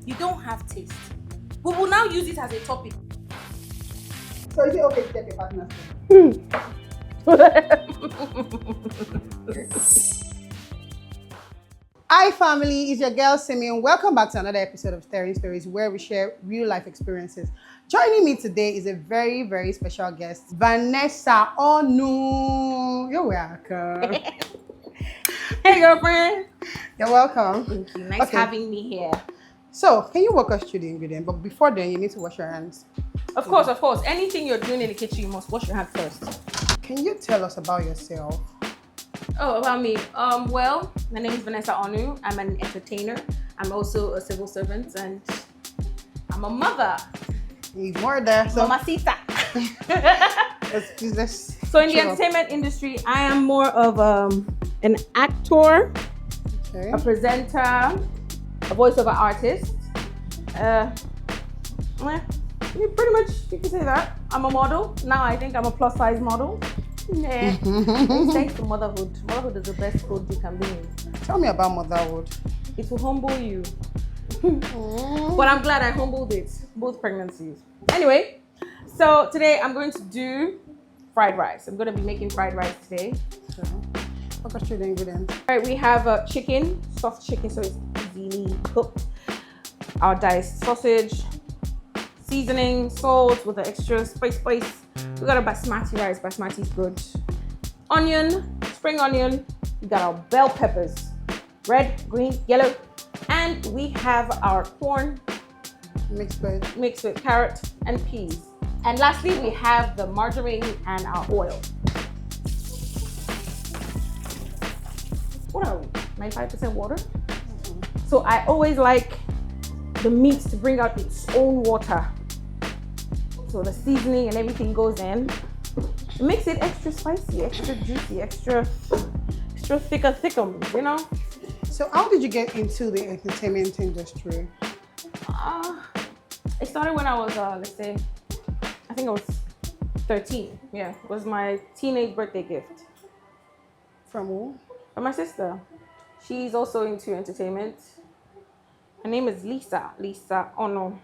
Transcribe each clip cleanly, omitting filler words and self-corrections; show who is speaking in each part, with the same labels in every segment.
Speaker 1: You don't have taste. We will now use it as a topic.
Speaker 2: So is it okay to get your partner's Hi family, it's your girl Simeon. Welcome back to another episode of Stirirng Stories where we share real life experiences. Joining me today is a very, very special guest, Vanessa Onu. You're welcome.
Speaker 1: Hey girlfriend.
Speaker 2: You're welcome.
Speaker 1: Thank you. Nice having me here.
Speaker 2: So, can you walk us through the ingredient? But before then, you need to wash your hands.
Speaker 1: Of course. Anything you're doing in the kitchen, you must wash your hands first.
Speaker 2: Can you tell us about yourself?
Speaker 1: Oh, about me. Well, my name is Vanessa Onu. I'm an entertainer. I'm also a civil servant and I'm a mother.
Speaker 2: Need more there. So,
Speaker 1: Mamacita.
Speaker 2: let's
Speaker 1: So in the entertainment industry, I am more of an actor, a presenter, a voiceover artist. Pretty much you can say that. I'm a model. Now I think I'm a plus size model. Yeah. Thanks to motherhood. Motherhood is the best food you can be in.
Speaker 2: Tell me about motherhood.
Speaker 1: It will humble you. But I'm glad I humbled it, both pregnancies. Anyway, so today I'm going to do fried rice. I'm going to be making fried rice today.
Speaker 2: Walk us through the ingredients.
Speaker 1: All right, we have chicken, soft chicken, so it's easily cooked. Our diced sausage, seasoning, salt with the extra spice. We got a basmati rice. Basmati is good. Onion, spring onion. We got our bell peppers, red, green, yellow, and we have our corn
Speaker 2: Mixed with
Speaker 1: carrot and peas. And lastly, we have the margarine and our oil. What are we? 95% water. So I always like the meat to bring out its own water. So the seasoning and everything goes in. It makes it extra spicy, extra juicy, extra thicker, you know?
Speaker 2: So how did you get into the entertainment industry?
Speaker 1: It started when I was, let's say, I think I was 13. Yeah, it was my teenage birthday gift.
Speaker 2: From who?
Speaker 1: From my sister. She's also into entertainment. Her name is Lisa Onu.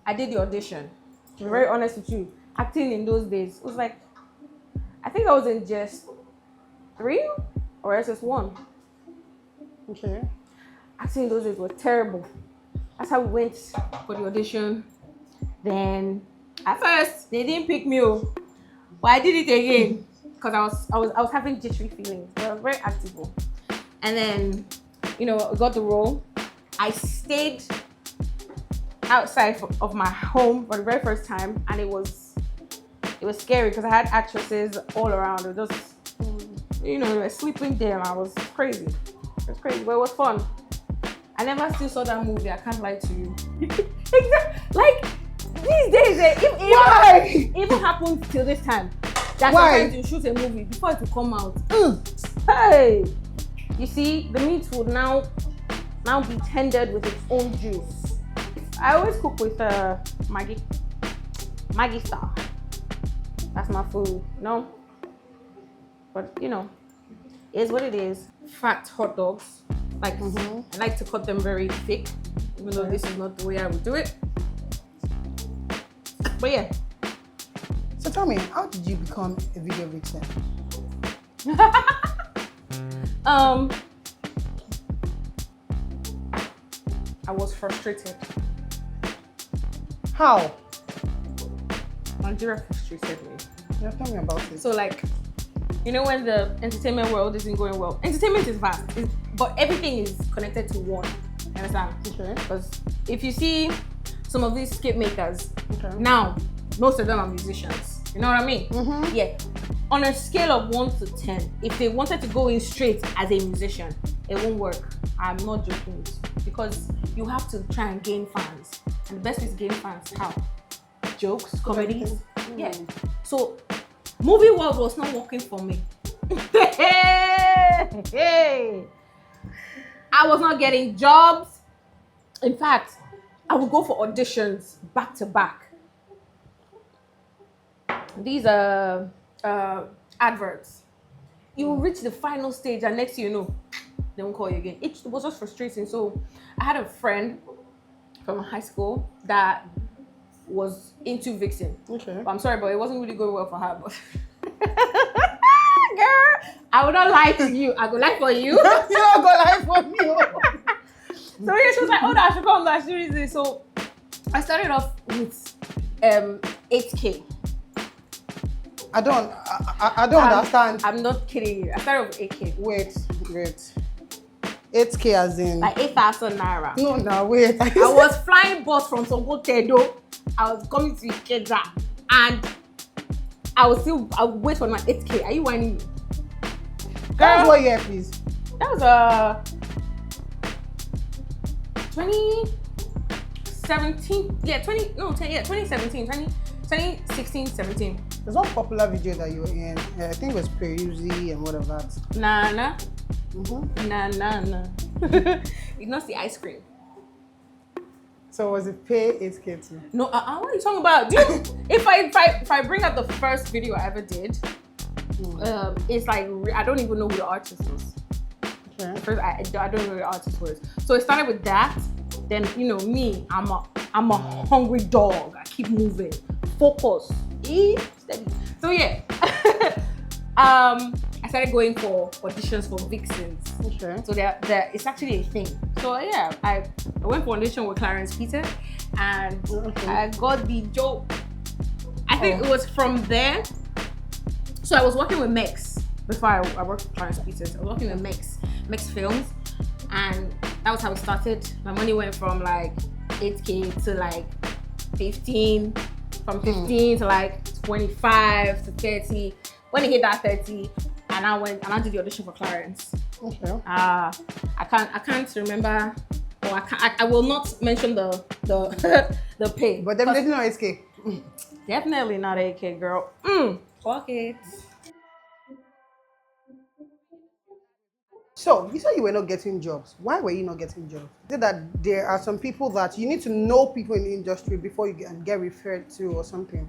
Speaker 1: I did the audition. To be very honest with you, acting in those days, it was like, I think I was in just 3 or SS1.
Speaker 2: Okay.
Speaker 1: Acting in those days was terrible. That's how we went for the audition. Then, at first, they didn't pick me up, but I did it again because I was having jittery feelings. But I was very active. And then, I got the role. I stayed outside of my home for the very first time, and it was scary because I had actresses all around. It was just, they were sleeping there, and I was crazy. It was crazy, but it was fun. I never still saw that movie. I can't lie to you. Exactly. Like these days, it even happens till this time. That sometimes you shoot a movie before it will come out. Hey, you see, the meat would now be tendered with its own juice. I always cook with Maggi Star. That's my food, But it is what it is. Fat hot dogs. I like to cut them very thick, even though this is not the way I would do it. But yeah.
Speaker 2: So tell me, how did you become a video vixen?
Speaker 1: I was frustrated.
Speaker 2: How?
Speaker 1: Nigeria frustrated me.
Speaker 2: Yeah, tell me about it.
Speaker 1: So when the entertainment world isn't going well, entertainment is vast, but everything is connected to one. You understand?
Speaker 2: Okay.
Speaker 1: Because if you see some of these skit makers, now most of them are musicians. You know what I mean?
Speaker 2: Mm-hmm.
Speaker 1: Yeah. On a scale of 1 to 10, if they wanted to go in straight as a musician, it won't work. I'm not joking with you. Because you have to try and gain fans. And the best way to gain fans, how? Jokes, comedies. Yeah. So, movie world was not working for me. Hey. I was not getting jobs. In fact, I would go for auditions back to back. These are adverts. You will reach the final stage, and next thing you know, they won't call you again. It was just frustrating. So I had a friend from high school that was into Vixen.
Speaker 2: Okay.
Speaker 1: But I'm sorry, but it wasn't really going well for her. But girl, I would not lie to you. I would lie for you.
Speaker 2: You don't go live for me.
Speaker 1: So yeah, she was like, oh, I should come back. So I started off with 8K.
Speaker 2: I don't understand.
Speaker 1: I'm not kidding you. I started with 8K.
Speaker 2: Wait. 8K as in
Speaker 1: Like 8,000 naira.
Speaker 2: No, wait.
Speaker 1: I was flying bus from Songo Tedo. I was coming to Ikeja, and I would wait for my 8K. Are you whining me?
Speaker 2: That was what year, please?
Speaker 1: That was 2017. Yeah, 2017. 2016, 17.
Speaker 2: There's one popular video that you were in. I think it was Peruzzi and what of that.
Speaker 1: Nah.
Speaker 2: Mm-hmm.
Speaker 1: Nah. You not see ice cream.
Speaker 2: So was it pay 8K too?
Speaker 1: No, what are you talking about? Dude, if I bring up the first video I ever did, it's like I don't even know who the artist was.
Speaker 2: Okay.
Speaker 1: First, I don't know who the artist was. So it started with that. Then me, I'm a hungry dog. I keep moving, focus, steady. So yeah, I started going for auditions for Vixens.
Speaker 2: Okay.
Speaker 1: So it's actually a thing. So yeah, I went for audition with Clarence Peter, and I got the job. I think it was from there. So I was working with Mex before I worked with Clarence Peters. I was working with Mex Films, and that was how it started. My money went from like 8K to like 15, from 15 to like 25 to 30. When it hit that 30, and I did the audition for Clarence.
Speaker 2: Okay.
Speaker 1: I can't remember, or I will not mention the the pay.
Speaker 2: But definitely not 8K.
Speaker 1: Definitely not 8K, girl. Fuck it.
Speaker 2: So you said you were not getting jobs. Why were you not getting jobs? Is it that there are some people that you need to know people in the industry before you get referred to or something?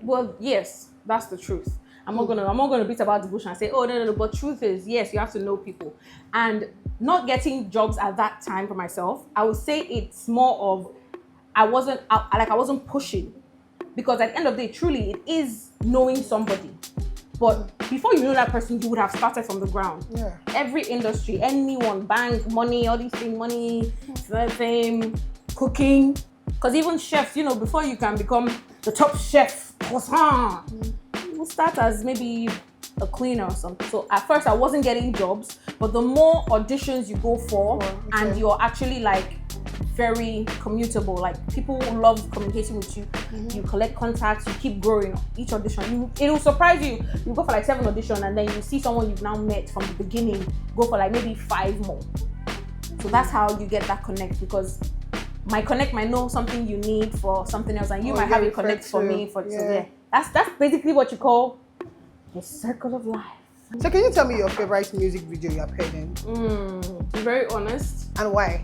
Speaker 1: Well, yes, that's the truth. I'm not gonna beat about the bush and say, oh no. But truth is, yes, you have to know people. And not getting jobs at that time for myself, I would say it's more of I wasn't pushing, because at the end of the day, truly, it is knowing somebody. But before you know that person, you would have started from the ground.
Speaker 2: Yeah.
Speaker 1: Every industry, anyone, bank, money, all these things, money, fame, cooking. Because even chefs, before you can become the top chef, you start as maybe a cleaner or something. So at first I wasn't getting jobs, but the more auditions you go for, and you're actually like very commutable, like people love communicating with you, you collect contacts, you keep growing. Each audition, it will surprise you. You go for like 7 auditions, and then you see someone you've now met from the beginning go for like maybe 5 more. So that's how you get that connect, because my connect might know something you need for something else, and you might have a connect for me for so yeah. That's basically what you call the circle of life.
Speaker 2: So can you tell me your favorite music video you appeared in?
Speaker 1: To be very honest.
Speaker 2: And why?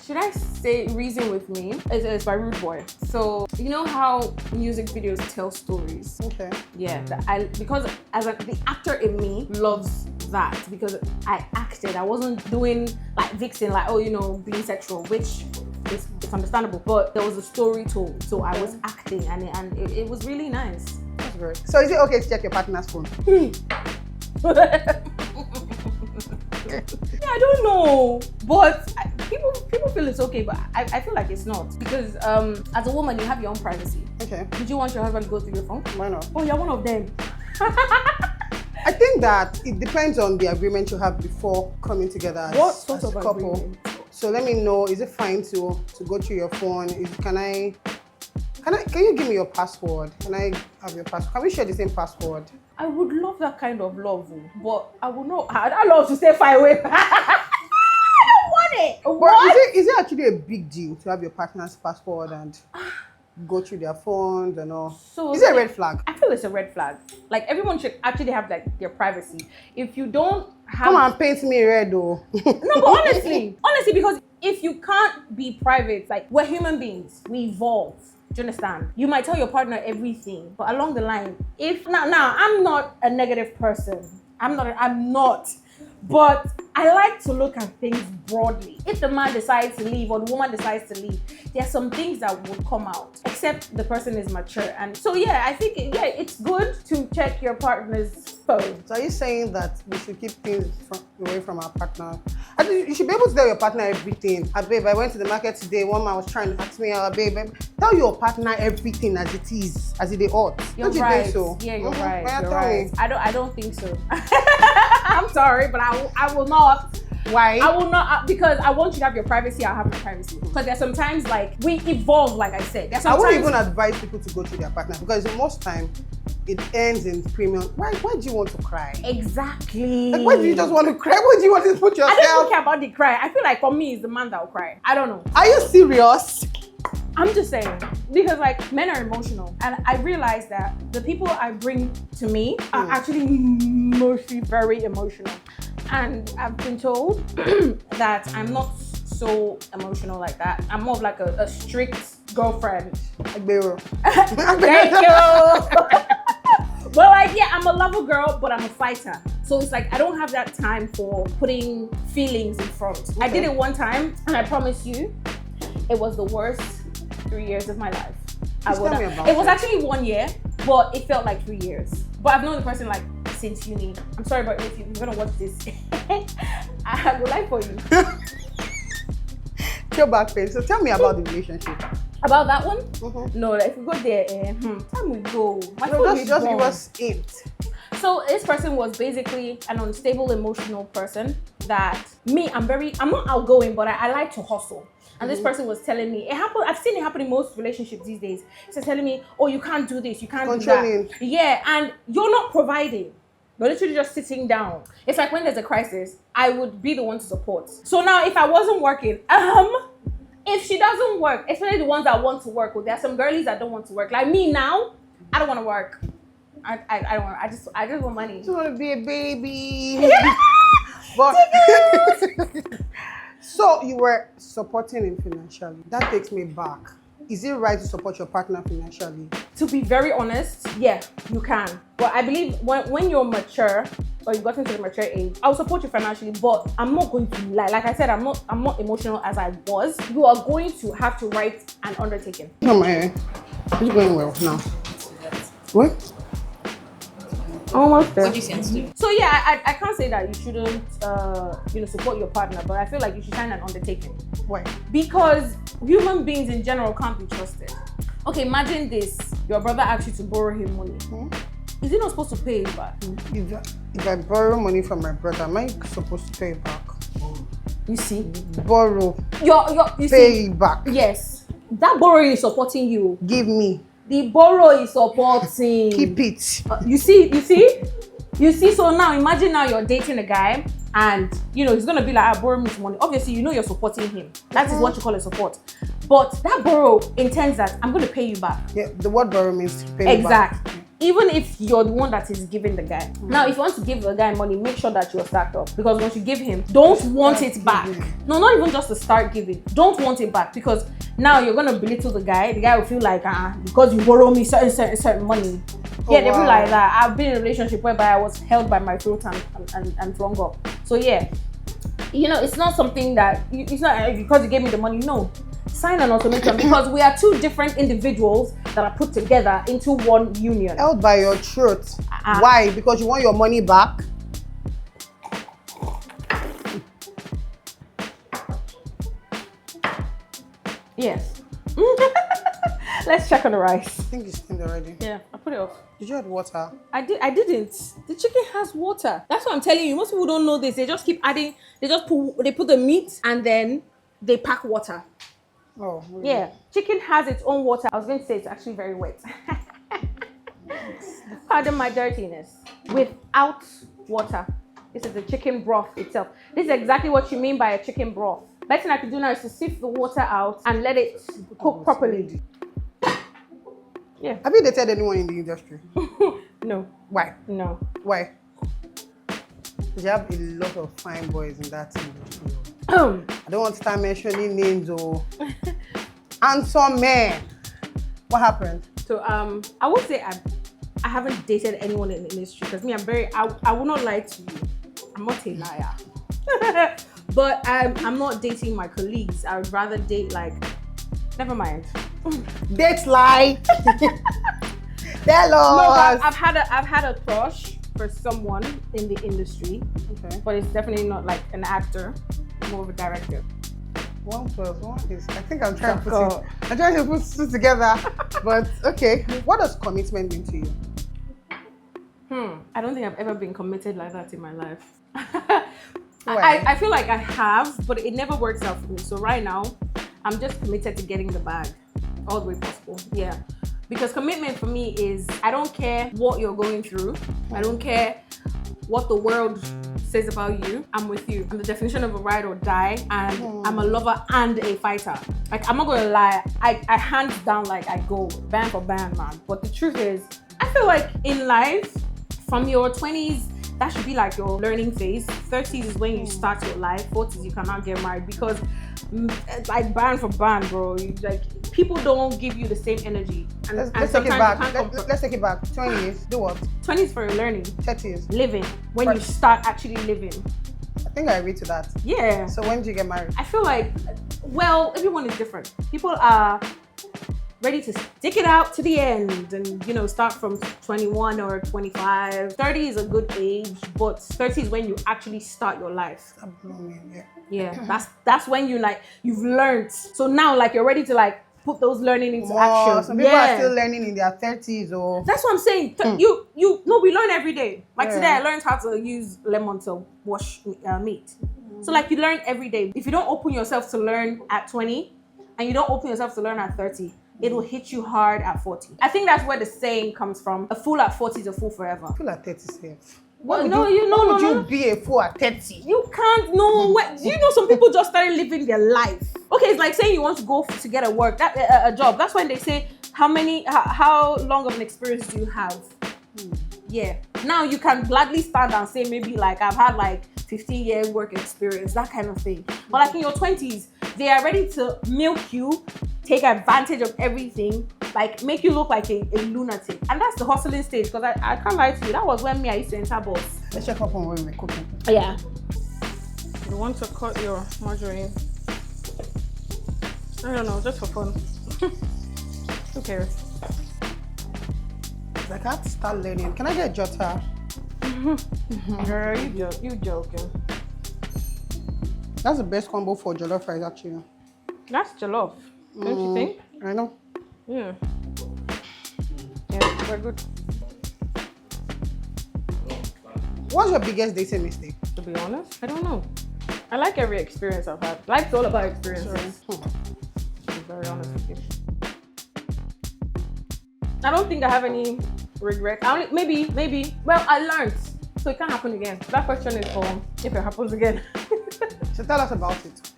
Speaker 1: Should I say Reason With Me? It's by Rude Boy. So you know how music videos tell stories?
Speaker 2: Okay.
Speaker 1: Yeah, because the actor in me loves that, because I acted. I wasn't doing like Vixen, like being sexual, which is understandable. But there was a story told, so I was acting, and it was really nice.
Speaker 2: That's great. So is it okay to check your partner's phone?
Speaker 1: Yeah, I don't know, but people feel it's okay, but I feel like it's not, because as a woman you have your own privacy.
Speaker 2: Okay.
Speaker 1: Did you want your husband to go through your phone?
Speaker 2: Why not?
Speaker 1: Oh, you're one of them.
Speaker 2: I think that it depends on the agreement you have before coming together as,
Speaker 1: What sort
Speaker 2: as
Speaker 1: of
Speaker 2: a couple.
Speaker 1: agreement?
Speaker 2: So let me know, is it fine to go through your phone? Can you give me your password? Can I have your password? Can we share the same password?
Speaker 1: I would love that kind of love, but I would not. I'd love to stay far away. I don't want it.
Speaker 2: But
Speaker 1: What?
Speaker 2: is it actually a big deal to have your partner's password and go through their phones and all?
Speaker 1: So
Speaker 2: is it a red flag?
Speaker 1: I feel it's a red flag. Like, everyone should actually have like their privacy. If you don't have,
Speaker 2: Come on, paint me red though.
Speaker 1: No, but honestly, because if you can't be private, like, we're human beings, we evolve. Do you understand? You might tell your partner everything, but along the line, if now I'm not a negative person. I'm not, but I like to look at things broadly. If the man decides to leave or the woman decides to leave, there are some things that would come out, except the person is mature. And so yeah, I think it's good to check your partner's phone.
Speaker 2: So are you saying that we should keep things away from our partner? I think you should be able to tell your partner everything. Babe, I went to the market today. One man was trying to ask me, babe, tell your partner everything as it is, as it ought.
Speaker 1: You're
Speaker 2: Don't
Speaker 1: right.
Speaker 2: you think so?
Speaker 1: Yeah, you're right.
Speaker 2: Well,
Speaker 1: You're
Speaker 2: tell
Speaker 1: right.
Speaker 2: me.
Speaker 1: I don't think so. I'm sorry, but I will not.
Speaker 2: Why?
Speaker 1: I will not, because I want you to have your privacy. I'll have my privacy. Because there's sometimes like we evolve, like I said.
Speaker 2: I wouldn't even advise people to go through their partner because most time it ends in premium. Why do you want to cry?
Speaker 1: Exactly.
Speaker 2: Like, why do you just want to cry? Why do you want to put yourself?
Speaker 1: I don't care about the cry. I feel like for me, it's the man that will cry. I don't know.
Speaker 2: Are you serious?
Speaker 1: I'm just saying, because like men are emotional, and I realize that the people I bring to me are actually mostly very emotional. And I've been told that I'm not so emotional like that. I'm more of like a strict girlfriend.
Speaker 2: Thank
Speaker 1: you. But like, yeah, I'm a lover girl, but I'm a fighter. So it's like, I don't have that time for putting feelings in front. Okay. I did it one time, and I promise you, it was the worst 3 years of my life. It was actually 1 year, but it felt like 3 years. But I've known the person like since uni. I'm sorry, but if you're gonna watch this, I would like for you.
Speaker 2: Your back pain. So tell me about the relationship.
Speaker 1: About that one? Mm-hmm. No, if we go there, time we go.
Speaker 2: Just give us it.
Speaker 1: So this person was basically an unstable emotional person that I'm not outgoing, but I like to hustle. And this person was telling me, I've seen it happen in most relationships these days. She's telling me, oh, you can't do this, you can't do that. Yeah, and you're not providing. You're literally just sitting down. It's like when there's a crisis, I would be the one to support. So now if I wasn't working, if she doesn't work, especially the ones that want to work, well, there are some girlies that don't want to work. Like me now, I don't want to work. I don't want. I just want money.
Speaker 2: You want to be a baby. But so you were supporting him financially. That takes me back. Is it right to support your partner financially?
Speaker 1: To be very honest, yeah, you can. But I believe when you're mature or you've gotten to the mature age, I'll support you financially, but I'm not going to lie. Like I said, I'm not emotional as I was. You are going to have to write an undertaking.
Speaker 2: No, it's going well now. What?
Speaker 1: Almost there.
Speaker 3: What do you sense to?
Speaker 1: So yeah, I can't say that you shouldn't, support your partner, but I feel like you should sign an undertaking.
Speaker 2: Why?
Speaker 1: Because human beings in general can't be trusted. Okay, imagine this: your brother asks you to borrow him money. Is he not supposed to pay it back?
Speaker 2: If I borrow money from my brother, am I supposed to pay it back?
Speaker 1: You see,
Speaker 2: borrow.
Speaker 1: You
Speaker 2: pay it back.
Speaker 1: Yes, that borrowing is supporting you.
Speaker 2: Give me.
Speaker 1: The borrow is supporting.
Speaker 2: Keep it.
Speaker 1: You see. So now imagine you're dating a guy, and he's gonna be like, borrow me some money. Obviously, you're supporting him. That is what you call a support. But that borrow intends that I'm gonna pay you back.
Speaker 2: Yeah, the word borrow means to pay you back.
Speaker 1: Exactly. Even if you're the one that is giving the guy. Now, if you want to give the guy money, make sure that you're stacked up. Because once you give him, don't want it back. No, not even just to start giving. Don't want it back, because now you're gonna belittle the guy. The guy will feel like, because you borrow me certain money. Yeah, they feel like that. I've been in a relationship whereby I was held by my throat and flung up. So yeah, it's not something that it's not because you gave me the money. No, sign an ultimatum, because we are two different individuals that are put together into one union.
Speaker 2: Held by your throat. Why? Because you want your money back?
Speaker 1: Yes. Let's check on the rice.
Speaker 2: I think it's steamed already.
Speaker 1: Yeah, I put it off.
Speaker 2: Did you add water?
Speaker 1: I didn't. The chicken has water. That's what I'm telling you. Most people don't know this. They just keep adding. They put the meat and then they pack water.
Speaker 2: Oh. Really?
Speaker 1: Yeah. Chicken has its own water. I was going to say it's actually very wet. Pardon my dirtiness. Without water. This is the chicken broth itself. This is exactly what you mean by a chicken broth. Best thing I can do now is to sift the water out and let it cook properly. Yeah.
Speaker 2: Have you dated anyone in the industry?
Speaker 1: No.
Speaker 2: Why?
Speaker 1: No.
Speaker 2: Why? You have a lot of fine boys in that industry. I don't want to start mentioning names or handsome men. What happened?
Speaker 1: So I would say I haven't dated anyone in the industry, because me, I will not lie to you. I'm not a liar. But I'm not dating my colleagues. I would rather date like, never mind.
Speaker 2: Date lie. Tell
Speaker 1: No,
Speaker 2: us.
Speaker 1: but I've had a crush for someone in the industry,
Speaker 2: Okay.
Speaker 1: but it's definitely not like an actor, more of a director.
Speaker 2: 1 plus 1 is. I think I'm trying to put
Speaker 1: Sucker.
Speaker 2: it. I'm trying to put two together. But okay. What does commitment mean to you?
Speaker 1: I don't think I've ever been committed like that in my life.
Speaker 2: Why?
Speaker 1: I feel like I have, but it never works out for me. So right now, I'm just committed to getting the bag all the way possible. Yeah. Because commitment for me is, I don't care what you're going through. I don't care what the world says about you. I'm with you. I'm the definition of a ride or die, and I'm a lover and a fighter. Like, I'm not gonna lie, I hands down, like, I go band for band, man. But the truth is, I feel like in life, from your 20s, that should be like your learning phase. 30s is when you start your life. 40s, you cannot get married because, like, band for band, bro. Like, people don't give you the same energy. And,
Speaker 2: Let's take it back. Let's take it back. 20 years. Do what?
Speaker 1: 20s for your learning.
Speaker 2: 30 years.
Speaker 1: Living. When you start actually living.
Speaker 2: I think I agree to that.
Speaker 1: Yeah.
Speaker 2: So when did you get married?
Speaker 1: I feel like, well, everyone is different. People are ready to stick it out to the end and, you know, start from 21 or 25. 30 is a good age, but 30 is when you actually start your life. Yeah, that's when you, like, you've learned. So now, like, you're ready to, like, put those learning into action.
Speaker 2: Some people are still learning in their 30s or...
Speaker 1: That's what I'm saying. We learn every day. Like today, I learned how to use lemon to wash meat. So, like, you learn every day. If you don't open yourself to learn at 20 and you don't open yourself to learn at 30, it will hit you hard at 40. I think that's where the saying comes from. A fool at 40 is a fool forever.
Speaker 2: I feel at 30 safe.
Speaker 1: Why would
Speaker 2: you be a fool at 30?
Speaker 1: You can't know. You know, some people just started living their life. Okay, it's like saying you want to go to get a job. That's when they say, how long of an experience do you have? Yeah. Now you can gladly stand and say, maybe, like, I've had like 15 years work experience, that kind of thing. But like in your 20s, they are ready to milk you, take advantage of everything, like make you look like a lunatic. And that's the hustling stage, because I can't lie to you, that was when I used to enter bus.
Speaker 2: Let's check up on when we're cooking.
Speaker 1: Yeah. You want to cut your margarine? I don't know, just for fun. Who cares?
Speaker 2: Like, I have to start learning. Can I get a jotter?
Speaker 1: Girl, you joking.
Speaker 2: That's the best combo for jollof rice, actually.
Speaker 1: That's jollof, don't you think?
Speaker 2: I know.
Speaker 1: Yeah. Yeah, we're good.
Speaker 2: What's your biggest dating mistake?
Speaker 1: To be honest, I don't know. I like every experience I've had. Life's all about experiences. To be very honest with you. I don't think I have any regrets. Maybe. Well, I learned, so it can't happen again. That question is for if it happens again.
Speaker 2: So tell us about it.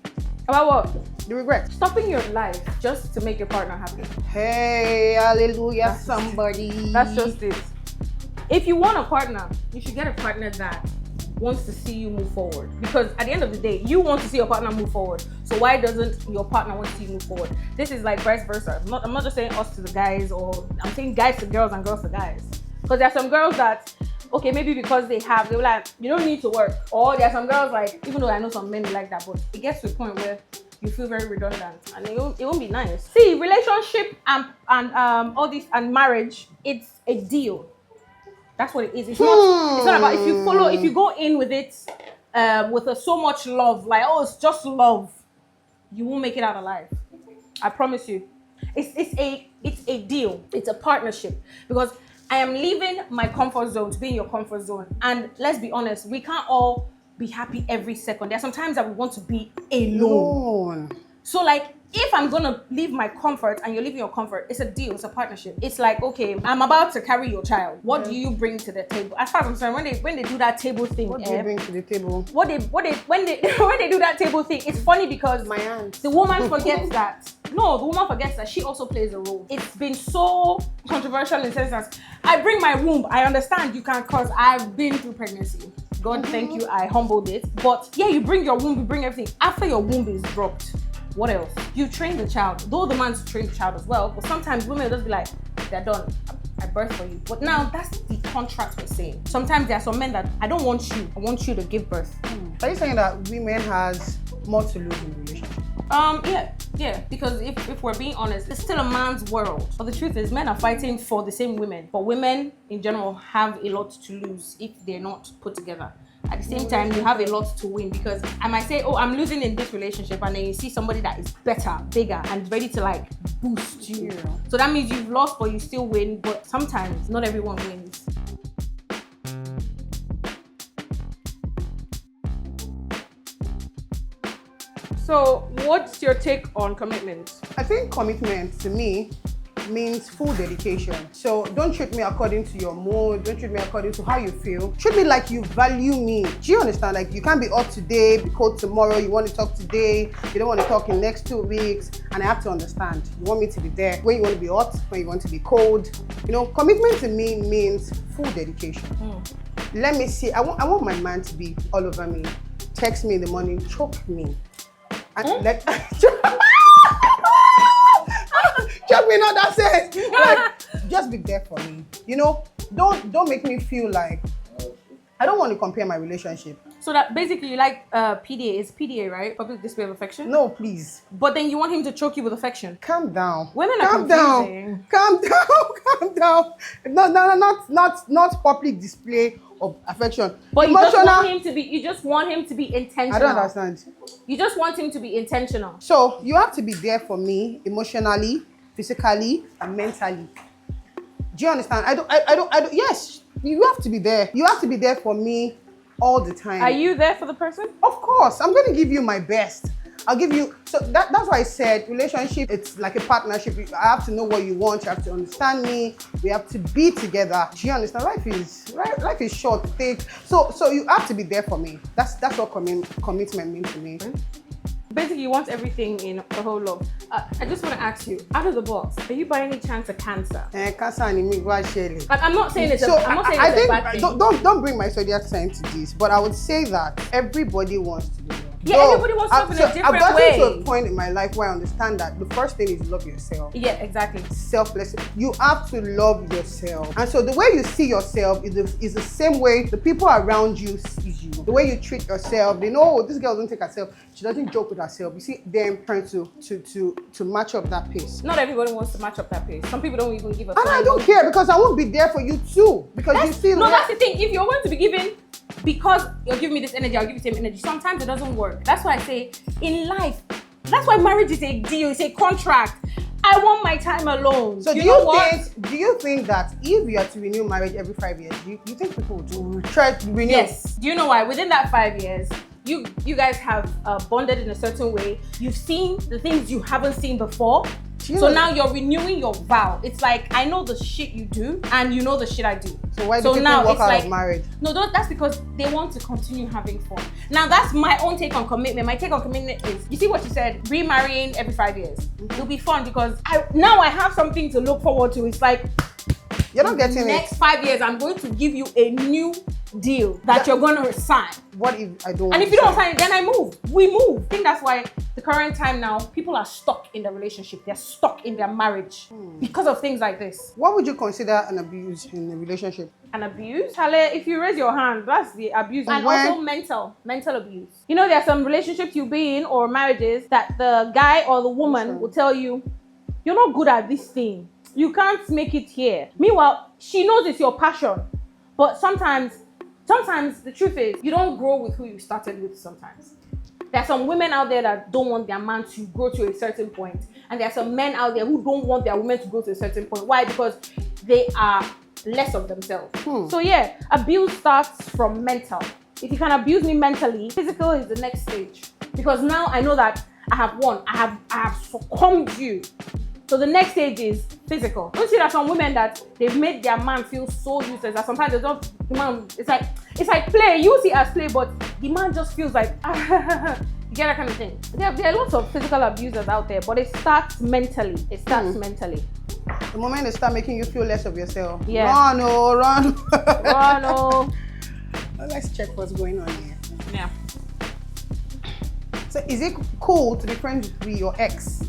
Speaker 1: About what?
Speaker 2: The regret.
Speaker 1: Stopping your life just to make your partner happy.
Speaker 2: Hey, hallelujah, somebody.
Speaker 1: That's just it. If you want a partner, you should get a partner that wants to see you move forward. Because at the end of the day, you want to see your partner move forward. So why doesn't your partner want to see you move forward? This is like vice versa. I'm not just saying us to the guys, or I'm saying guys to girls and girls to guys. Because there are some girls that, okay, maybe because they're like, you don't need to work. Or there are some girls, like, even though I know some men like that, but it gets to a point where you feel very redundant and it won't be nice. See, relationship and all this and marriage, it's a deal. That's what it is. It's not about, if you go in with it with so much love, like, oh, it's just love, you won't make it out alive. I promise you. It's a deal. It's a partnership, because I am leaving my comfort zone to be in your comfort zone. And let's be honest, we can't all be happy every second. There are some times that we want to be alone. So, like, if I'm gonna leave my comfort and you're leaving your comfort, it's a deal, it's a partnership. It's like, okay, I'm about to carry your child. What do you bring to the table? As far as I'm concerned, when they do that table thing,
Speaker 2: what do you bring to the table?
Speaker 1: When they do that table thing, it's funny because
Speaker 2: my aunt,
Speaker 1: the woman forgets that. No, the woman forgets that she also plays a role. It's been so controversial in the sense that I bring my womb. I understand you can't, cause I've been through pregnancy. God, thank you, I humbled it. But yeah, you bring your womb, you bring everything. After your womb is dropped, what else? You train the child. Though the man's train the child as well, but sometimes women will just be like, they're done. I birth for you. But now that's the contract we're saying. Sometimes there are some men that I don't want you. I want you to give birth.
Speaker 2: Are you saying that women has more to lose in a relationship?
Speaker 1: Yeah. Because if we're being honest, it's still a man's world. But the truth is, men are fighting for the same women. But women in general have a lot to lose if they're not put together. At the same time, you have a lot to win, because I might say, oh, I'm losing in this relationship, and then you see somebody that is better, bigger, and ready to like boost you.
Speaker 2: Yeah.
Speaker 1: So that means you've lost, but you still win. But sometimes not everyone wins. So what's your take on commitment?
Speaker 2: I think commitment to me means full dedication. So don't treat me according to your mood, don't treat me according to how you feel. Treat me like you value me. Do you understand? Like, you can't be hot today, be cold tomorrow. You want to talk today, you don't want to talk in the next 2 weeks. And I have to understand, you want me to be there when you want to be hot, when you want to be cold. You know, commitment to me means full dedication. Let me see, I want my man to be all over me. Text me in the morning, choke me. And choke me, not that sense. Like, just be there for me. You know, don't make me feel like I don't want to compare my relationship.
Speaker 1: So that basically you like PDA. It's PDA, right? Public display of affection?
Speaker 2: No, please.
Speaker 1: But then you want him to choke you with affection.
Speaker 2: Calm down.
Speaker 1: Women are
Speaker 2: Calm
Speaker 1: confusing.
Speaker 2: down. Calm down. Calm down. No, not public display of affection.
Speaker 1: But you
Speaker 2: Emotional.
Speaker 1: just want him to be intentional.
Speaker 2: I don't understand.
Speaker 1: You just want him to be intentional.
Speaker 2: So you have to be there for me emotionally, physically, and mentally. Do you understand? I don't. Yes, you have to be there. You have to be there for me all the time.
Speaker 1: Are you there for the person?
Speaker 2: Of course, I'm going to give you my best. I'll give you. So that's why I said relationship. It's like a partnership. I have to know what you want. You have to understand me. We have to be together. Do you understand? Life is short, thick. So you have to be there for me. That's what commitment means to me.
Speaker 1: Basically, you want everything in the whole love. I just want to ask you, out of the box, are you by any chance a Cancer?
Speaker 2: Cancer and me,
Speaker 1: Like, I'm not saying it's
Speaker 2: so
Speaker 1: I'm not saying
Speaker 2: I
Speaker 1: it's
Speaker 2: think,
Speaker 1: a bad thing.
Speaker 2: don't bring my zodiac sign to this, but I would say that everybody wants to do well.
Speaker 1: Yeah, everybody wants to in a different
Speaker 2: I've gotten
Speaker 1: way.
Speaker 2: to a point in my life where I understand that the first thing is love yourself.
Speaker 1: Yeah, exactly.
Speaker 2: Selfless. You have to love yourself. And so the way you see yourself is the same way the people around you see you. The way you treat yourself, they know, oh, this girl doesn't take herself. She doesn't joke with herself. You see them trying to match up that pace.
Speaker 1: Not everybody wants to match up that pace. Some people don't even give a
Speaker 2: And I don't care, because I won't be there for you too. Because you see,
Speaker 1: that's the thing. If you're going to be given, because you're giving me this energy, I'll give you the same energy. Sometimes it doesn't work. That's why I say in life, that's why marriage is a deal, it's a contract. I want my time alone.
Speaker 2: So do you think that if you are to renew marriage every 5 years, do you think people will try to renew?
Speaker 1: Yes. Do you know why? Within that 5 years, you guys have bonded in a certain way. You've seen the things you haven't seen before. So now you're renewing your vow. It's like, I know the shit you do, and you know the shit I do.
Speaker 2: So why do people walk out of marriage?
Speaker 1: No, that's because they want to continue having fun. Now, that's my own take on commitment. My take on commitment is, you see what you said, remarrying every 5 years. It'll be fun because now I have something to look forward to. It's like,
Speaker 2: you're not getting
Speaker 1: next 5 years, I'm going to give you a new deal that you're going to sign.
Speaker 2: What if I don't?
Speaker 1: And if you don't sign it, then I move. We move. I think that's why the current time now, people are stuck in their relationship. They're stuck in their marriage because of things like this.
Speaker 2: What would you consider an abuse in a relationship?
Speaker 1: An abuse? Chale, if you raise your hand, that's the abuse. And
Speaker 2: when?
Speaker 1: Also mental abuse. You know, there are some relationships you be in or marriages that the guy or the woman will tell you, you're not good at this thing. You can't make it here. Meanwhile, she knows it's your passion. But sometimes the truth is, you don't grow with who you started with sometimes. There are some women out there that don't want their man to grow to a certain point. And there are some men out there who don't want their women to grow to a certain point. Why? Because they are less of themselves. So yeah, abuse starts from mental. If you can abuse me mentally, physical is the next stage. Because now I know that I have won. I have succumbed you. So the next stage is physical. Don't you see that some women that they've made their man feel so useless that sometimes they don't, the man, it's like play. You see it as play, but the man just feels like, you get that kind of thing. There are lots of physical abusers out there, but it starts mentally. Mentally.
Speaker 2: The moment they start making you feel less of yourself.
Speaker 1: Yeah.
Speaker 2: Run.
Speaker 1: Run, oh.
Speaker 2: Let's check what's going on here.
Speaker 1: Yeah.
Speaker 2: So is it cool to be friends with your ex?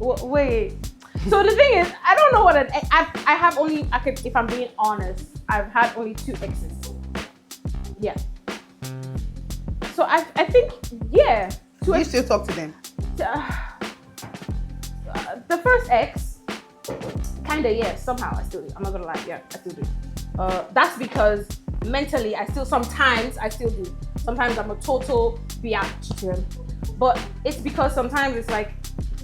Speaker 1: Wait. So the thing is, I don't know what I have only. I could, if I'm being honest, I've had only 2 exes. Yeah. So I think yeah. 2
Speaker 2: You
Speaker 1: exes.
Speaker 2: still talk to them?
Speaker 1: The first ex, kinda yes. Somehow I still do. I'm not gonna lie. Yeah, I still do. That's because mentally I still do. Sometimes I'm a total biatch to him, but it's because sometimes it's like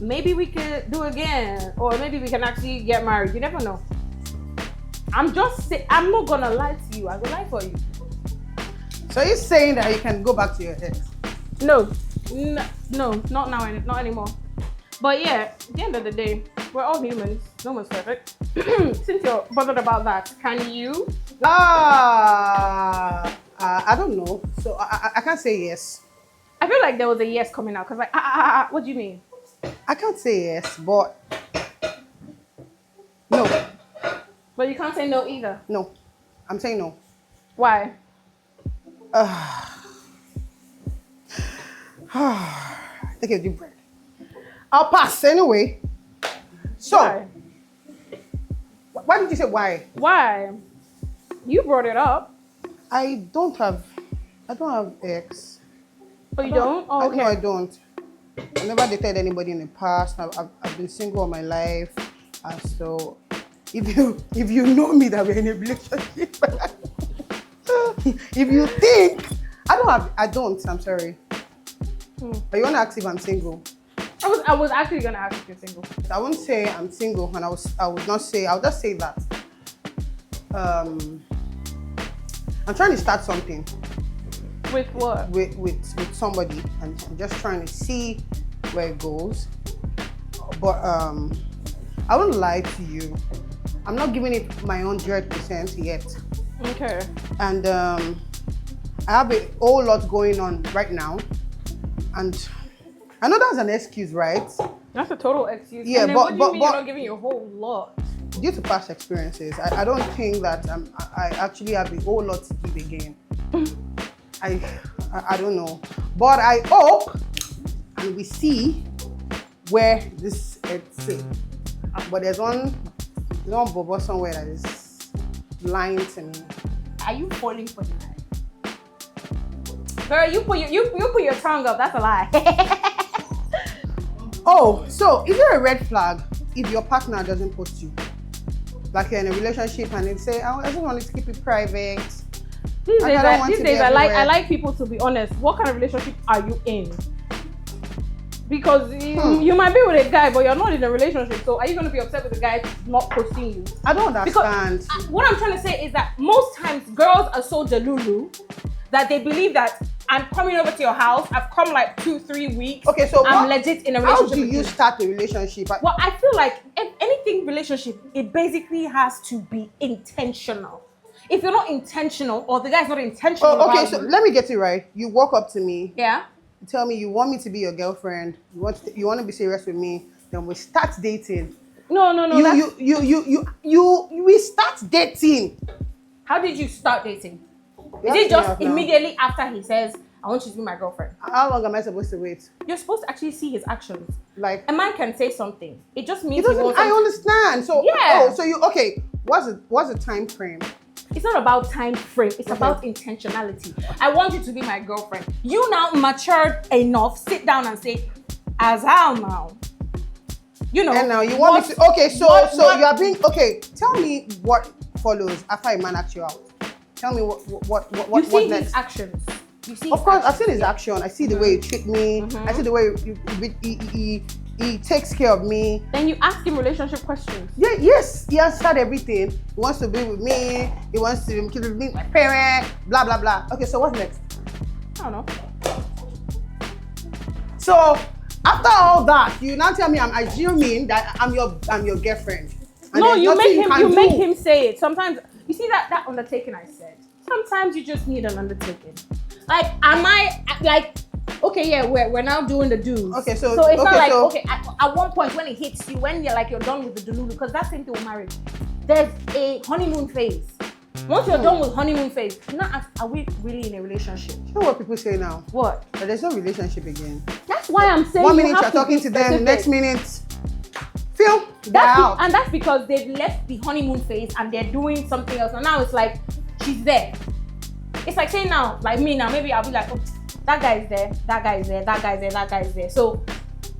Speaker 1: maybe we could do again, or maybe we can actually get married. You never know. I'm not gonna lie to you. I will lie for you.
Speaker 2: So you're saying that you can go back to your ex?
Speaker 1: No, not now, not anymore. But yeah, at the end of the day, we're all humans. No one's perfect. Since you're bothered about that, can you?
Speaker 2: I don't know. So I can't say yes.
Speaker 1: I feel like there was a yes coming out, because like, what do you mean?
Speaker 2: I can't say yes, but no.
Speaker 1: But you can't say no either.
Speaker 2: No. I'm saying no.
Speaker 1: Why?
Speaker 2: Take a deep breath. I'll pass anyway. So, why did you say why?
Speaker 1: Why? You brought it up.
Speaker 2: I don't have ex.
Speaker 1: But you don't? Oh, okay.
Speaker 2: No, I don't. I never dated anybody in the past. I've been single all my life. And so, if you know me that we're in a relationship, if you think I don't. I'm sorry. But you want to ask if I'm single?
Speaker 1: I was actually gonna ask if you're single.
Speaker 2: I won't say I'm single, and I would not say. I'll just say that. I'm trying to start something.
Speaker 1: With what?
Speaker 2: With somebody, and I'm just trying to see where it goes. But I won't lie to you. I'm not giving it my 100% yet.
Speaker 1: Okay.
Speaker 2: And I have a whole lot going on right now, and I know that's an excuse, right?
Speaker 1: That's a total excuse.
Speaker 2: Yeah,
Speaker 1: and then
Speaker 2: but
Speaker 1: what do you mean you're not giving you a whole lot?
Speaker 2: Due to past experiences, I don't think that I actually have a whole lot to give again. I don't know, but I hope and we see where this is. But there's one bobo somewhere that is lying to me.
Speaker 1: Are you falling for the lie? Girl, you put your tongue up. That's a lie.
Speaker 2: Oh, so is there a red flag if your partner doesn't post you? Like you're in a relationship and they say, I just want to keep it private.
Speaker 1: These days I like people to be honest. What kind of relationship are you in? Because you might be with a guy, but you're not in a relationship. So are you going to be upset with the guy not posting you?
Speaker 2: I don't understand.
Speaker 1: Because what I'm trying to say is that most times girls are so delulu that they believe that I'm coming over to your house. I've come like 2-3 weeks.
Speaker 2: Okay, so
Speaker 1: I'm legit in a relationship.
Speaker 2: How do you start a relationship?
Speaker 1: Well, I feel like if anything relationship, it basically has to be intentional. If you're not intentional, or the guy's not intentional,
Speaker 2: okay, so let me get it right. You walk up to me.
Speaker 1: Yeah.
Speaker 2: You tell me you want me to be your girlfriend. You want to be serious with me. Then we start dating.
Speaker 1: No.
Speaker 2: We start dating.
Speaker 1: How did you start dating? Is it just immediately after he says, I want you to be my girlfriend?
Speaker 2: How long am I supposed to wait?
Speaker 1: You're supposed to actually see his actions.
Speaker 2: Like
Speaker 1: a man can say something. It just means
Speaker 2: I understand. So
Speaker 1: yeah.
Speaker 2: What's the time frame?
Speaker 1: It's not about time frame. It's about intentionality. I want you to be my girlfriend. You now matured enough. Sit down and say, as how now? You know.
Speaker 2: And now you want me to. Okay, so you are being okay. Tell me what follows after a man acts you out. Tell me what next.
Speaker 1: His actions. You see.
Speaker 2: Of course, I've seen his action. I see the way he treats me. I see the way he takes care of me.
Speaker 1: Then you ask him relationship questions.
Speaker 2: Yeah, yes, he answered everything. He wants to be with me. He wants to meet my parents. Blah blah blah. Okay, so what's next?
Speaker 1: I don't know.
Speaker 2: So after all that, you now tell me I'm assuming that I'm your girlfriend. And
Speaker 1: no, you make him say it. Sometimes you see that undertaking I said. Sometimes you just need an undertaking. Like, am I like? Okay, yeah, we're now doing the do's.
Speaker 2: Okay, so
Speaker 1: it's not like at one point when it hits you, when you're done with the delulu, because that's same thing with marriage. There's a honeymoon phase. Once you're done with honeymoon phase, you're not ask, are we really in a relationship?
Speaker 2: You know what people say now?
Speaker 1: What?
Speaker 2: That there's no relationship again.
Speaker 1: That's why I'm saying.
Speaker 2: 1 minute you're talking to them, the next minute Feel that out.
Speaker 1: And that's because they've left the honeymoon phase and they're doing something else. And now it's like, she's there. It's like saying now, like me now, maybe I'll be like, oh, that guy is there, that guy is there, that guy is there, that guy is there. So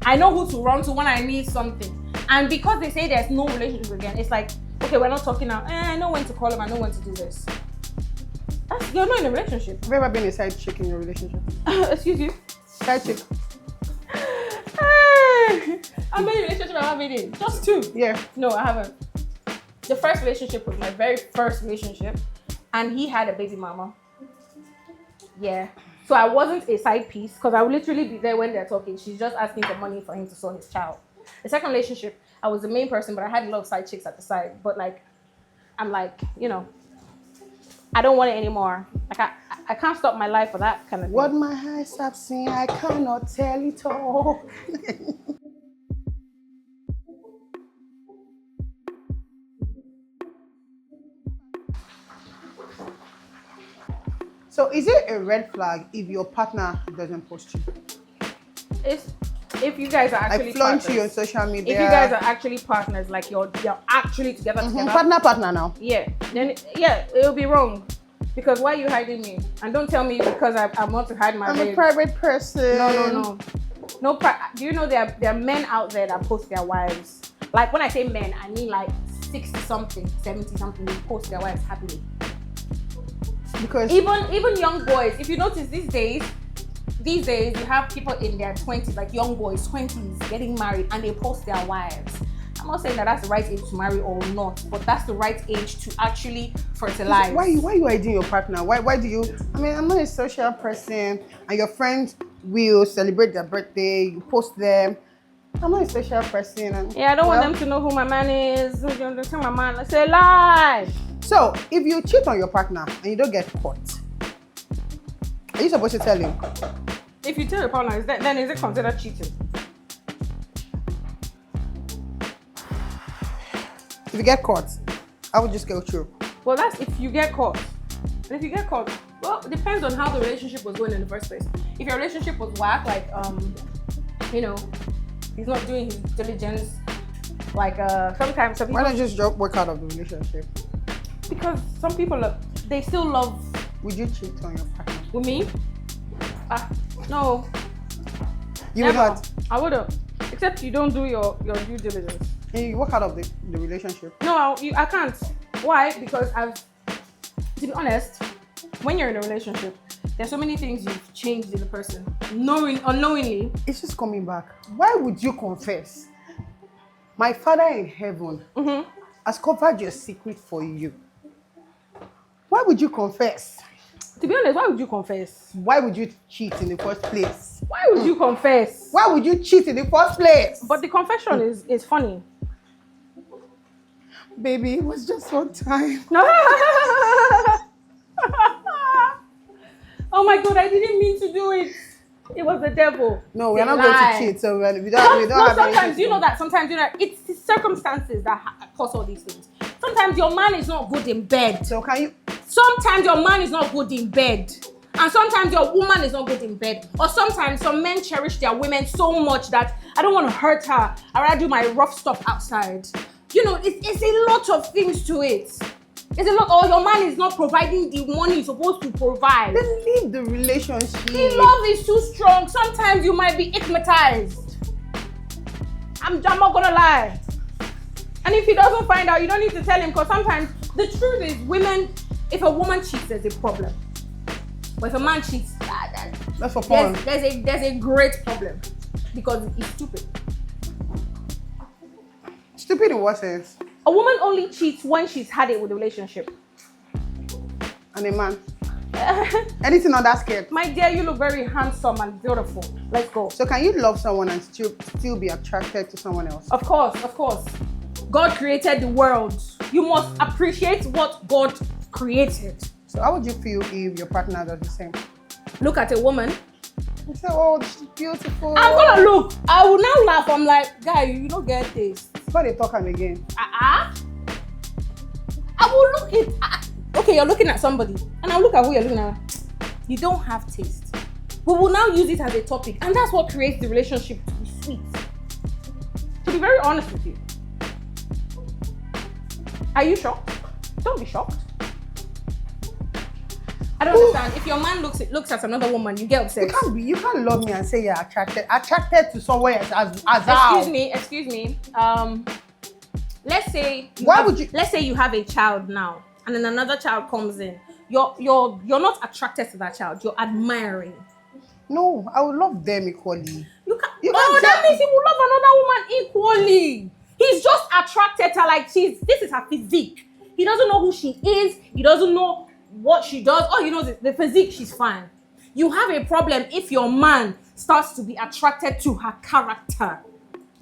Speaker 1: I know who to run to when I need something. And because they say there's no relationship again, it's like, okay, we're not talking now. I know when to call him, I know when to do this. You're not in a relationship.
Speaker 2: Have you ever been a side chick in your relationship?
Speaker 1: Excuse you?
Speaker 2: Side chick.
Speaker 1: How many relationships have I been in? Just 2.
Speaker 2: Yeah.
Speaker 1: No, I haven't. The first relationship was my very first relationship, and he had a baby mama. Yeah. So I wasn't a side piece because I would literally be there when they're talking. She's just asking for money for him to saw his child. The second relationship, I was the main person, but I had a lot of side chicks at the side. But like, I'm like, I don't want it anymore. Like I can't stop my life for that kind of thing.
Speaker 2: What my eyes have seen, I cannot tell it all. So is it a red flag if your partner doesn't post you?
Speaker 1: It's if you guys are actually
Speaker 2: Like flaunt
Speaker 1: partners.
Speaker 2: you on social media.
Speaker 1: If you guys are actually partners, like you're actually together.
Speaker 2: Partner now.
Speaker 1: Yeah. Then it'll be wrong. Because why are you hiding me? And don't tell me because I want to hide my
Speaker 2: I'm
Speaker 1: babe.
Speaker 2: a private person.
Speaker 1: No. Do you know there are men out there that post their wives? Like when I say men, I mean like 60 something, 70 something, they post their wives happily.
Speaker 2: Because
Speaker 1: even young boys, if you notice these days you have people in their 20s, like young boys, 20s, getting married and they post their wives. I'm not saying that that's the right age to marry or not, but that's the right age to actually fertilize.
Speaker 2: Why are you hiding your partner? Why do you? I mean, I'm not a social person, and your friends will celebrate their birthday. You post them. I'm not a social person. And,
Speaker 1: I don't want them to know who my man is. You understand my man? Let's say lie.
Speaker 2: So, if you cheat on your partner and you don't get caught, are you supposed to tell him?
Speaker 1: If you tell your partner, then is it considered cheating?
Speaker 2: If you get caught, I would just go through.
Speaker 1: Well, that's if you get caught. And if you get caught, well, it depends on how the relationship was going in the first place. If your relationship was whack, like, he's not doing his diligence, like, sometimes some people...
Speaker 2: Why not just work out of the relationship?
Speaker 1: Because some people, they still love...
Speaker 2: Would you cheat on your partner?
Speaker 1: With me? No.
Speaker 2: You would
Speaker 1: Never.
Speaker 2: not?
Speaker 1: I wouldn't. Except you don't do your due diligence.
Speaker 2: And you work out of the relationship?
Speaker 1: No, I can't. Why? Because to be honest, when you're in a relationship, there's so many things you've changed in the person, unknowingly.
Speaker 2: It's just coming back. Why would you confess? My Father in heaven has covered your secret for you. Why would you confess?
Speaker 1: To be honest, why would you confess?
Speaker 2: Why would you cheat in the first place?
Speaker 1: Why would you confess?
Speaker 2: Why would you cheat in the first place?
Speaker 1: But the confession is funny.
Speaker 2: Baby, it was just one time.
Speaker 1: Oh my God, I didn't mean to do it. It was the devil.
Speaker 2: No, we're not going to cheat. So we don't have
Speaker 1: sometimes it's the circumstances that cause all these things. Sometimes your man is not good in bed.
Speaker 2: So can you?
Speaker 1: Sometimes your man is not good in bed. And sometimes your woman is not good in bed. Or sometimes some men cherish their women so much that I don't want to hurt her. I'd rather do my rough stuff outside. It's a lot of things to it. It's a lot. Or your man is not providing the money he's supposed to provide.
Speaker 2: Then leave the relationship.
Speaker 1: The love is too strong. Sometimes you might be hypnotized. I'm not gonna lie. And if he doesn't find out, you don't need to tell him, because sometimes the truth is if a woman cheats, there's a problem. But if a man cheats,
Speaker 2: that's for fun.
Speaker 1: There's a great problem, because he's stupid.
Speaker 2: Stupid in what sense?
Speaker 1: A woman only cheats when she's had it with a relationship.
Speaker 2: And a man? Anything on that scale?
Speaker 1: My dear, you look very handsome and beautiful. Let's go.
Speaker 2: So can you love someone and still be attracted to someone else?
Speaker 1: Of course. God created the world. You must appreciate what God created.
Speaker 2: So how would you feel if your partner does the same?
Speaker 1: Look at a woman.
Speaker 2: You say, oh, she's beautiful.
Speaker 1: I'm gonna look. I will now laugh. I'm like, guy, you don't get this.
Speaker 2: But they talk again.
Speaker 1: I will look at. Okay, you're looking at somebody, and I'll look at who you're looking at. You don't have taste. We will now use it as a topic, and that's what creates the relationship to be sweet. To be very honest with you. Are you shocked? Don't be shocked. I don't understand. If your man looks at another woman, you get upset.
Speaker 2: You can't love me and say you're attracted to someone else as how.
Speaker 1: Excuse me. Let's say you have a child now, and then another child comes in. You're not attracted to that child. You're admiring.
Speaker 2: No, I would love them equally.
Speaker 1: That means he will love another woman equally. He's just attracted to her, like this is her physique. He doesn't know who she is. He doesn't know what she does. All he knows is the physique, she's fine. You have a problem if your man starts to be attracted to her character.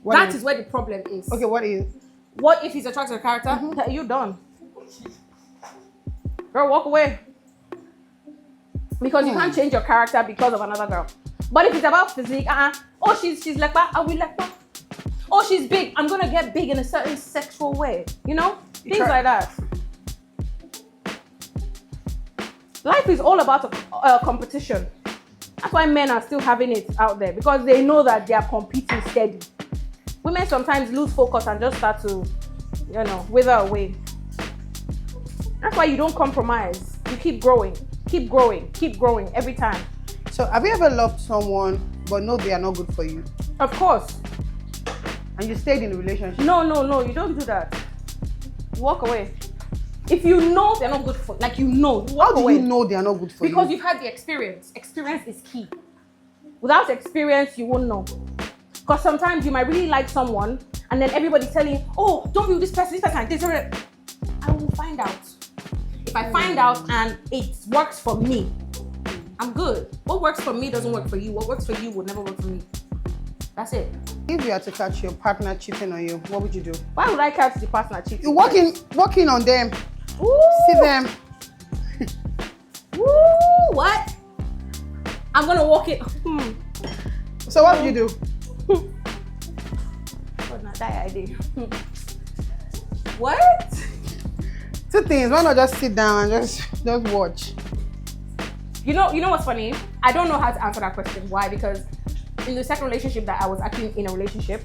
Speaker 1: That is where the problem is.
Speaker 2: Okay, what is?
Speaker 1: What if he's attracted to her character? You're done. Girl, walk away. Because you can't change your character because of another girl. But if it's about physique, oh, she's like that, I will like that. Oh, she's big, I'm gonna get big in a certain sexual way. You know? Things like that. Life is all about a competition. That's why men are still having it out there, because they know that they are competing steady. Women sometimes lose focus and just start to, wither away. That's why you don't compromise. You keep growing every time.
Speaker 2: So have you ever loved someone but know they are not good for you?
Speaker 1: Of course.
Speaker 2: And you stayed in the relationship?
Speaker 1: No, you don't do that. You walk away. If you know they're not good for you, walk away.
Speaker 2: How do you know they are not good for you?
Speaker 1: Because you've had the experience. Experience is key. Without experience, you won't know. Because sometimes you might really like someone, and then everybody's telling you, oh, don't be with this person, this. I will find out. If I find out and it works for me, I'm good. What works for me doesn't work for you. What works for you will never work for me. That's it.
Speaker 2: If you had to catch your partner cheating on you, what would you do?
Speaker 1: Why would I catch the partner cheating?
Speaker 2: You're working on them.
Speaker 1: Ooh.
Speaker 2: See them.
Speaker 1: Ooh, what? I'm gonna walk it.
Speaker 2: So what would you do?
Speaker 1: What not that idea? What?
Speaker 2: Two things. Why not just sit down and just watch?
Speaker 1: You know what's funny? I don't know how to answer that question. Why? Because in the second relationship that I was actually in a relationship,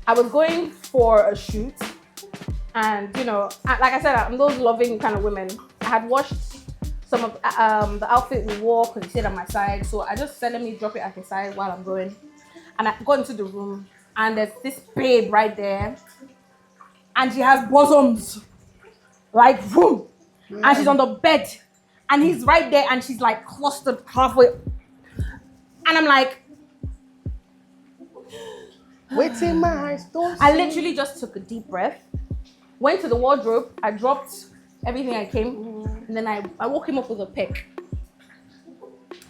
Speaker 1: I was going for a shoot, and like I said, I'm those loving kind of women. I had washed some of the outfit we wore because he stayed on my side, so I just said, let me drop it at his side while I'm going. And I got into the room, and there's this babe right there, and she has bosoms, like boom, and she's on the bed, and he's right there, and she's like clustered halfway, and I'm like,
Speaker 2: waiting my eyes don't.
Speaker 1: I literally just took a deep breath, went to the wardrobe, I dropped everything I came, and then I woke him up with a peck.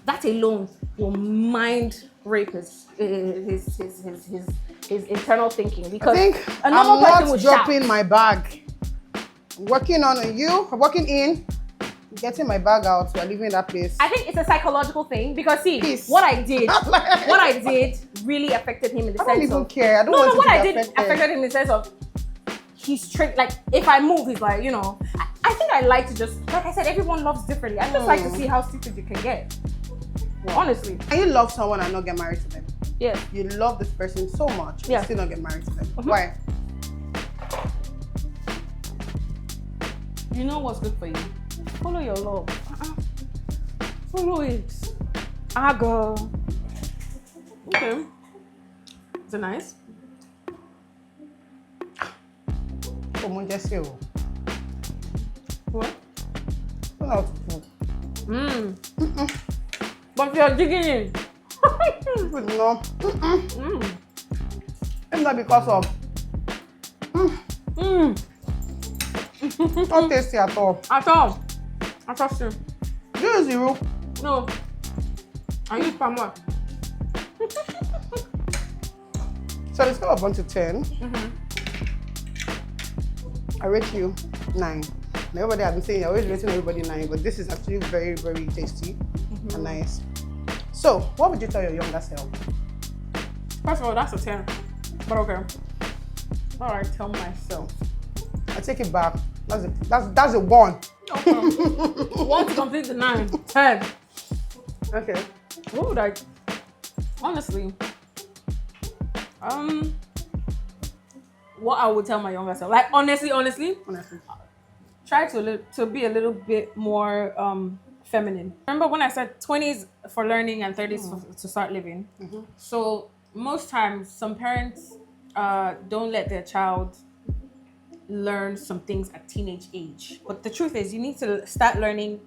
Speaker 1: That alone will mind rape his internal thinking, because
Speaker 2: I think
Speaker 1: a normal
Speaker 2: I'm
Speaker 1: person
Speaker 2: not
Speaker 1: would
Speaker 2: dropping
Speaker 1: shout.
Speaker 2: my bag. I'm working on you. I'm working in. Getting my bag out. We're leaving that place.
Speaker 1: I think it's a psychological thing, because see,
Speaker 2: Peace.
Speaker 1: what I did really affected him in the
Speaker 2: I don't
Speaker 1: sense
Speaker 2: even
Speaker 1: of
Speaker 2: care. I don't
Speaker 1: no,
Speaker 2: want
Speaker 1: what
Speaker 2: to
Speaker 1: I
Speaker 2: be
Speaker 1: did
Speaker 2: affected.
Speaker 1: affected him in the sense of he's straight. Like if I move, he's like, I think I like to just, like I said, everyone loves differently. I just like to see how stupid you can get. Honestly.
Speaker 2: Can you love someone and not get married to them?
Speaker 1: Yeah.
Speaker 2: You love this person so much, but
Speaker 1: Yeah.
Speaker 2: still not get married to them.
Speaker 1: Mm-hmm.
Speaker 2: Why?
Speaker 1: You know what's good for you. Follow your love. Follow it. Girl. Okay. Is it nice? What? But you're digging in.
Speaker 2: No. It's not because of. Not tasty at all.
Speaker 1: At all. I trust you.
Speaker 2: Do you use zero?
Speaker 1: No. I use palm oil.
Speaker 2: So the scale of 1 to 10, I rate you 9. Now, everybody has been saying you're always rating everybody 9, but this is actually very, very tasty and nice. So, what would you tell your younger self?
Speaker 1: First of all, that's a 10. But okay. All right, tell myself.
Speaker 2: I take it back. That's a 1.
Speaker 1: Okay. 1 to complete the 9. 10.
Speaker 2: Okay.
Speaker 1: What would I? Honestly. what I would tell my younger self. Like honestly,
Speaker 2: Honestly.
Speaker 1: try to be a little bit more feminine. Remember when I said 20s for learning and 30s to start living? So most times, some parents don't let their child learn some things at teenage age. But the truth is, you need to start learning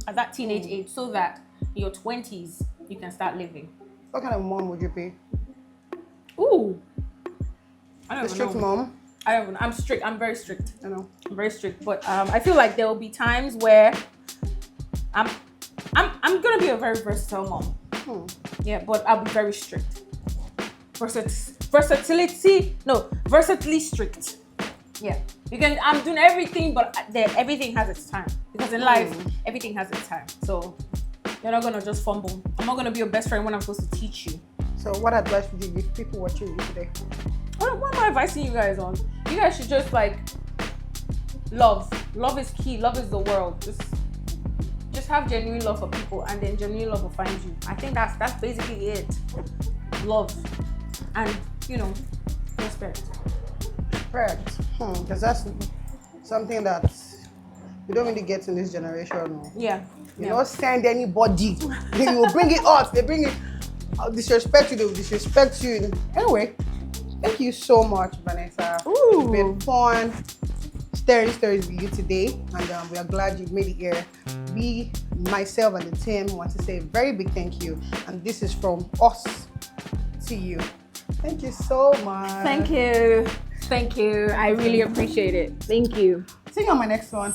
Speaker 1: at that teenage age so that in your 20s you can start living.
Speaker 2: What kind of mom would you be?
Speaker 1: Ooh, I don't
Speaker 2: A
Speaker 1: even
Speaker 2: strict
Speaker 1: know.
Speaker 2: mom?
Speaker 1: I don't know. I'm strict. I'm very strict.
Speaker 2: I know.
Speaker 1: I'm very strict. But I feel like there will be times where I'm gonna be a very versatile mom. Yeah, but I'll be very strict. Versatilely strict. Yeah, because I'm doing everything, but everything has its time. Because in life, everything has its time. So you're not gonna just fumble. I'm not gonna be your best friend when I'm supposed to teach you.
Speaker 2: So what advice would you give people watching you today?
Speaker 1: What am I advising you guys on? You guys should just like love. Love is key. Love is the world. Just have genuine love for people, and then genuine love will find you. I think that's basically it. Love, and respect.
Speaker 2: Correct. Because that's something that we don't really get in this generation. No.
Speaker 1: Yeah.
Speaker 2: You don't send anybody. They will bring it out. They bring it. I'll disrespect you. They will disrespect you. Anyway, thank you so much, Vanessa. It's been fun sharing stories with you today, and we are glad you made it here. We, myself, and the team want to say a very big thank you, and this is from us to you. Thank you so much.
Speaker 1: Thank you. I really appreciate it. Thank you.
Speaker 2: See you on my next one.